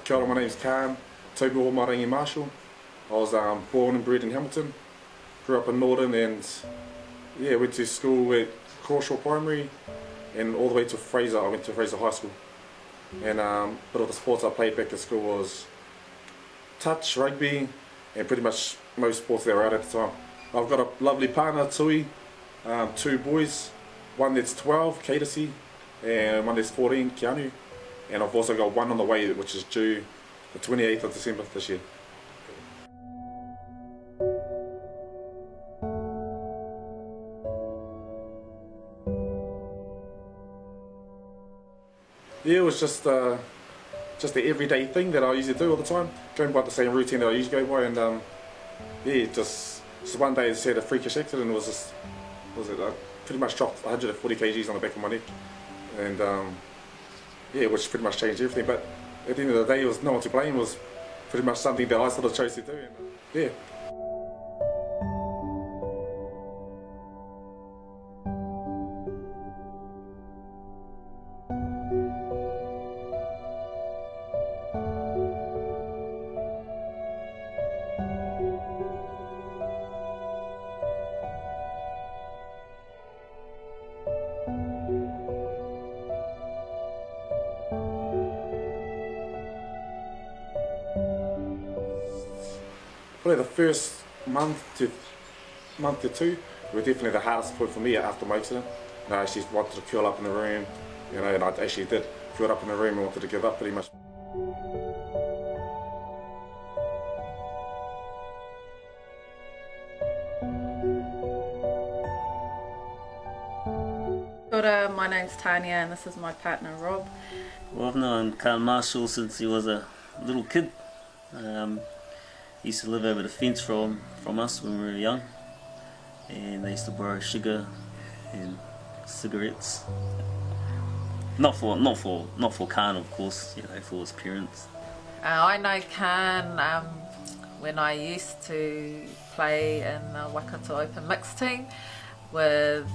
Kia ora, my name's Khan, taupu o Marangi Marshall. I was born and bred in Hamilton, grew up in Northern, and yeah, went to school at Crawshaw Primary and all the way to Fraser. I went to Fraser High School. And but all the sports I played back at school was touch, rugby, and pretty much most sports that were out at the time. I've got a lovely partner, Tui, 2 boys, one that's 12, Kadesi, and one that's 14, Keanu. And I've also got one on the way, which is due the 28th of December this year. Yeah, it was just the everyday thing that I used to do all the time, going by the same routine that I usually go by, and yeah, just one day I just had a freakish accident. It was just, pretty much dropped 140 kgs on the back of my neck, and yeah, which pretty much changed everything. But at the end of the day, it was no one to blame. It was pretty much something that I sort of chose to do, and yeah. Probably the first month to 2 were definitely the hardest point for me after my accident. I actually wanted to curl up in the room, you know, and I actually did curl up in the room and wanted to give up pretty much. Kia ora, my name's Tanya and this is my partner Rob. Well, I've known Carl Marshall since he was a little kid. He used to live over the fence from us when we were young, and they used to borrow sugar and cigarettes. Not for Khan, of course, you know, for his parents. I know Khan when I used to play in the Waikato Open Mixed team with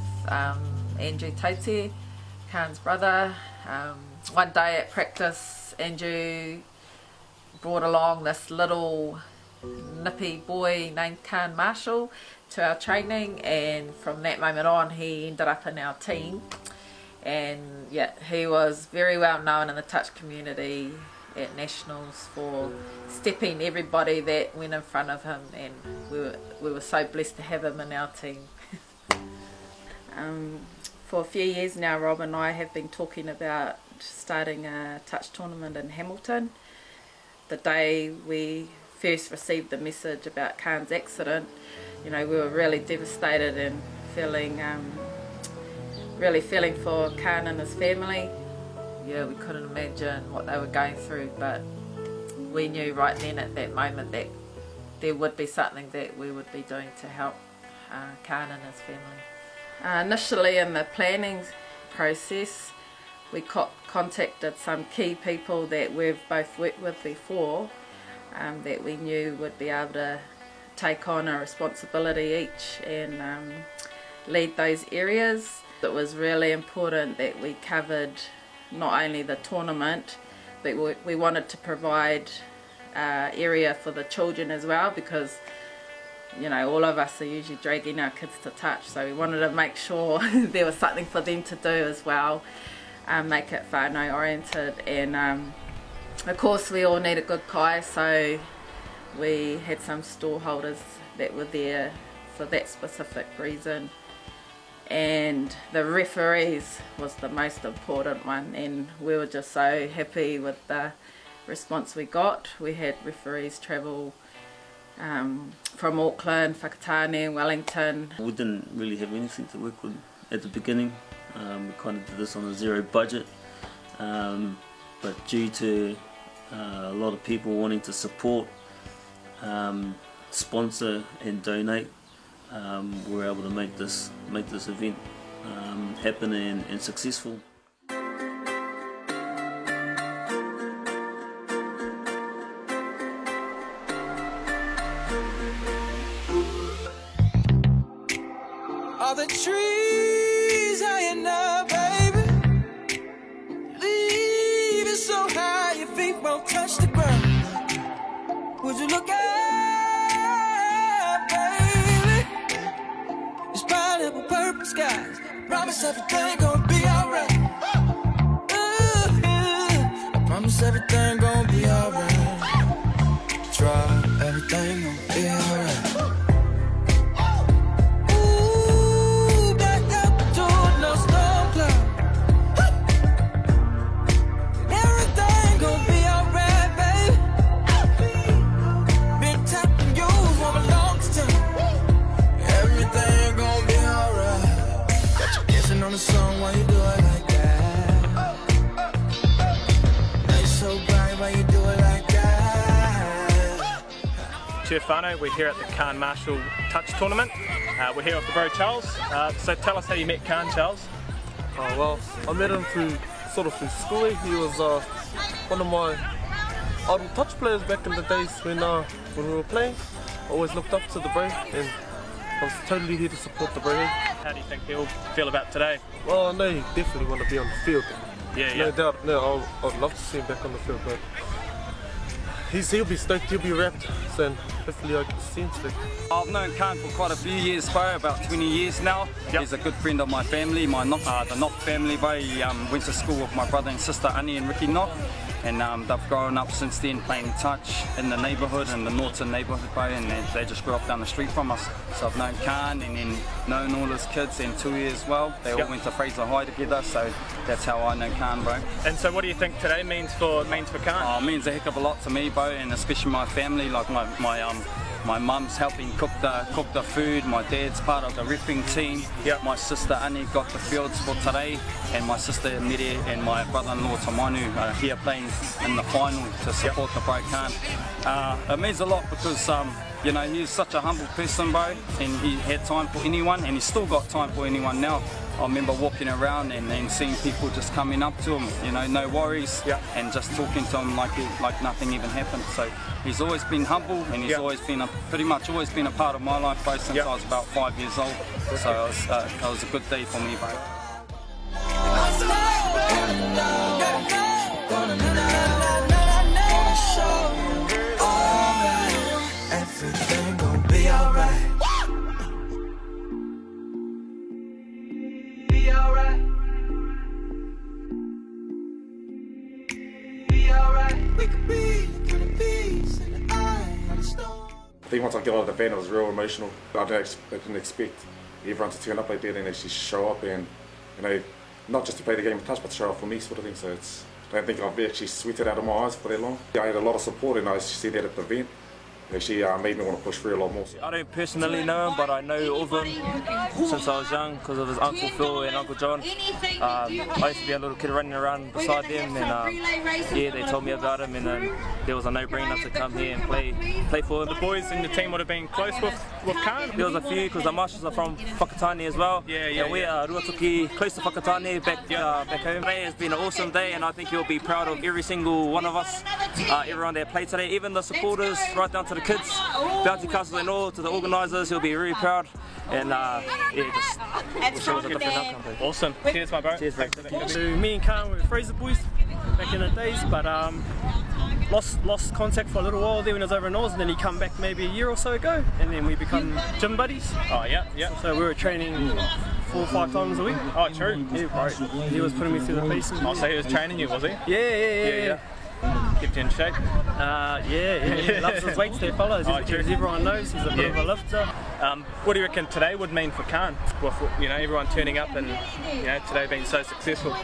Andrew Taiti, Khan's brother. One day at practice, Andrew brought along this little nippy boy named Khan Marshall to our training, and from that moment on he ended up in our team, and yeah, he was very well known in the touch community at nationals for stepping everybody that went in front of him, and we were so blessed to have him in our team. For a few years now, Rob and I have been talking about starting a touch tournament in Hamilton. The day we first received the message about Khan's accident, you know, we were really devastated and really feeling for Khan and his family. Yeah, we couldn't imagine what they were going through, but we knew right then at that moment that there would be something that we would be doing to help Khan and his family. Initially in the planning process, we contacted some key people that we've both worked with before, that we knew would be able to take on a responsibility each and lead those areas. It was really important that we covered not only the tournament, but we wanted to provide area for the children as well, because you know, all of us are usually dragging our kids to touch, so we wanted to make sure there was something for them to do as well, make it whānau oriented, and of course we all need a good kai, so we had some stall holders that were there for that specific reason. And the referees was the most important one, and we were just so happy with the response we got. We had referees travel from Auckland, Whakatane, Wellington. We didn't really have anything to work with at the beginning. We kind of did this on a zero budget, but due to a lot of people wanting to support, sponsor and donate, we were able to make this event happen and successful. All the trees high enough, baby. Leave it so high your feet won't touch the ground. purple skies. Promise everything gon' be alright. I promise everything gon' be alright. Try everything gon' be alright. Ooh, back out the door, no storm cloud. Everything gon' be alright, baby. Been tapping you for a long time. Everything gon' be alright. Got you dancing on the song while you do it like that. Now you so bright while you do it like that. Whānau, we're here at the Khan Marshall Touch Tournament. We're here with the bro Charles. So tell us how you met Khan, Charles. Oh, well, I met him through school. He was one of my idol touch players back in the days when we were playing. I always looked up to the bro, and I was totally here to support the bro. How do you think he'll feel about today? Well, I know he definitely want to be on the field. Yeah, No doubt. No, I'd love to see him back on the field, but he'll be stoked, he'll be wrapped, so hopefully I get to see him today. I've known Khan for quite a few years, bro, about 20 years now. Yep. He's a good friend of my family, the Knock family, bro. He went to school with my brother and sister, Annie and Ricky Knock. And they've grown up since then playing touch in the neighbourhood, in the Norton neighbourhood, bro, and they just grew up down the street from us. So I've known Khan and then known all his kids and Tui as well. They all went to Fraser High together, so that's how I know Khan, bro. And so what do you think today means for Khan? Oh, it means a heck of a lot to me, bro, and especially my family, like my mum's helping cook the food, my dad's part of the riffing team, my sister Annie got the fields for today, and my sister Mere and my brother-in-law Timo are here playing in the final to support the bro Khan. It means a lot because you know, he's such a humble person, bro, and he had time for anyone, and he's still got time for anyone now. I remember walking around and seeing people just coming up to him, you know, no worries, and just talking to him like nothing even happened. So he's always been humble, and he's always been pretty much always been a part of my life, bro, since I was about 5 years old. So it was a good day for me, bro. Everything gon' be alright. Be alright. Be alright. We could be through the peace and the eye of the storm. I think once I get out of the van, it was real emotional. I didn't expect everyone to turn up like that and actually show up and, you know, not just to play the game of touch, but to show up for me, sort of thing. So I don't think I've actually sweated out of my eyes for that long. I had a lot of support, and I see that at the event. Actually made me want to push through a lot more. I don't personally know him, but I know of him since I was young because of his Uncle Phil and Uncle John. I used to be a little kid running around beside them, and yeah, they told me about him, and then there was a no-brainer to come here and play for him. The boys in the team would have been close with Khan? There was a few because the Marshalls are from Whakatane as well. Yeah. We are Ruatoki, close to Whakatane, back home. Today has been an awesome day, and I think he'll be proud of every single one of us, everyone that played today, even the supporters, right down to the kids, Bounty Castle and all, to the organisers. He'll be really proud, and yeah, just wish it was a different outcome. Awesome. Cheers, my bro. Cheers, bro. So me and Khan were Fraser boys back in the days, but lost contact for a little while there when I was over in Oz, and then he come back maybe a year or so ago, and then we become gym buddies. Oh yeah. So we were training 4 or 5 times a week. Oh, true. Yeah, bro. He was putting me through the paces. Oh, so he was training you, was he? Yeah. Kept you in shape? Yeah. Loves his weights there, fellas. As everyone knows, he's a bit of a lifter. What do you reckon today would mean for Khan? With, you know, everyone turning up and, you know, today being so successful.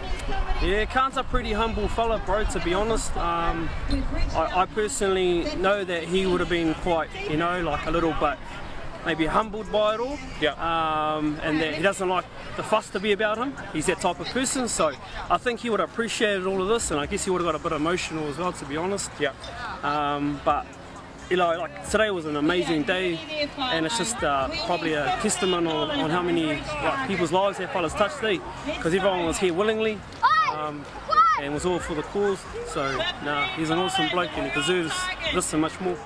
Yeah, Khan's a pretty humble fella, bro, to be honest. I personally know that he would have been quite, you know, like a little bit maybe humbled by it all. And that he doesn't like the fuss to be about him. He's that type of person, so I think he would have appreciated all of this, and I guess he would have got a bit emotional as well, to be honest. But you know, like today was an amazing day, and it's just probably a testament on how many people's lives that fellas touched today, because everyone was here willingly and was all for the cause. So he's an awesome bloke, and he deserves this and much more.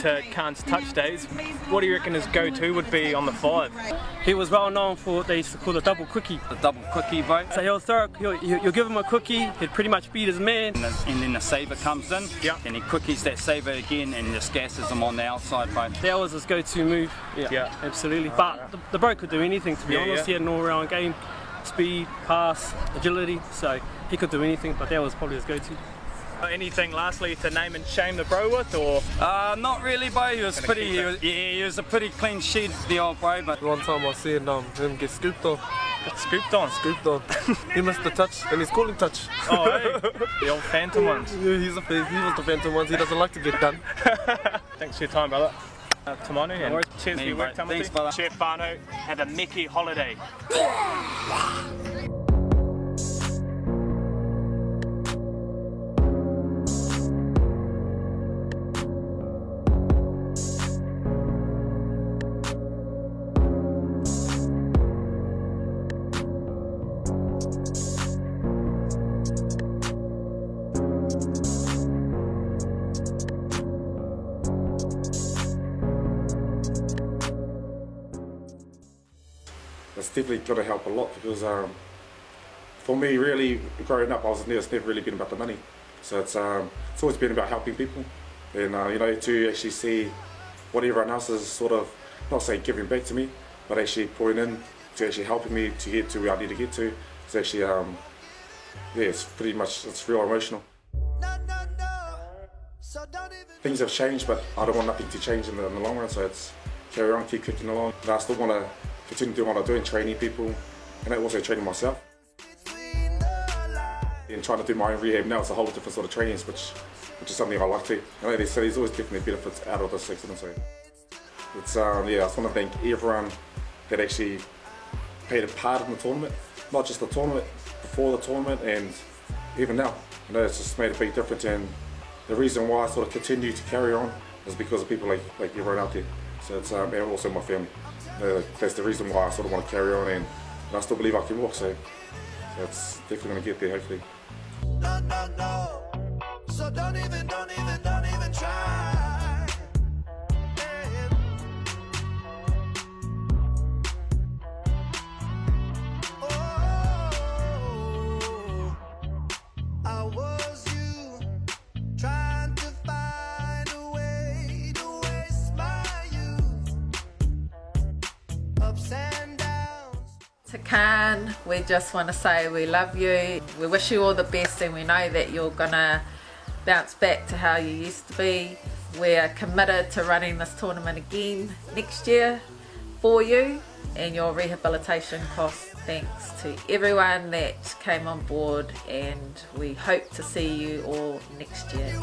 to Khan's touch days, what do you reckon his go-to would be on the 5? He was well known for what they used to call the double quickie. The double quickie vote. So you'll give him a quickie, he'd pretty much beat his man. And then the saver comes in, and he quickies that saver again and just gasses him on the outside vote. That was his go-to move. Yeah, absolutely. But the bro could do anything, to be honest. He had an all-round game, speed, pass, agility, so he could do anything, but that was probably his go-to. Anything lastly to name and shame the bro with, or? Not really, bro. He was he was a pretty clean sheet, the old bro. But one time I seen him get scooped on. Scooped on? Scooped on. He missed the touch, and he's calling touch. Oh, hey. The old phantom ones. Yeah, he was the phantom ones. He doesn't like to get done. Thanks for your time, brother. Tamanu, and cheers for your work, Tamati. Thanks, brother. Chef Bano, have a Moeke holiday. It's definitely got to help a lot because for me, really, growing up, it's never really been about the money. So it's always been about helping people, and you know, to actually see what everyone else is sort of, not say giving back to me, but actually pouring in to actually helping me to get to where I need to get to. It's actually, yeah, it's pretty much, it's real emotional. Things have changed, but I don't want nothing to change in the long run. So it's carry on, keep kicking along. And I still want to continue doing what I'm doing, training people, and also training myself. And trying to do my own rehab now, it's a whole different sort of trainings, which is something I like to. I know they say there's always definitely benefits out of this accident, so it's yeah, I just want to thank everyone that actually played a part in the tournament, not just the tournament, before the tournament, and even now. I know it's just made a big difference, and the reason why I sort of continue to carry on is because of people like everyone out there. So it's and also my family. That's the reason why I sort of want to carry on, and I still believe I can walk, so it's definitely going to get there, hopefully. No. So don't even try. Oh, I was you trying to find a way to waste my youth. Ups and downs. To Khan, we just want to say we love you. We wish you all the best, and we know that you're gonna bounce back to how you used to be. We're committed to running this tournament again next year for you and your rehabilitation costs. Thanks to everyone that came on board, and we hope to see you all next year.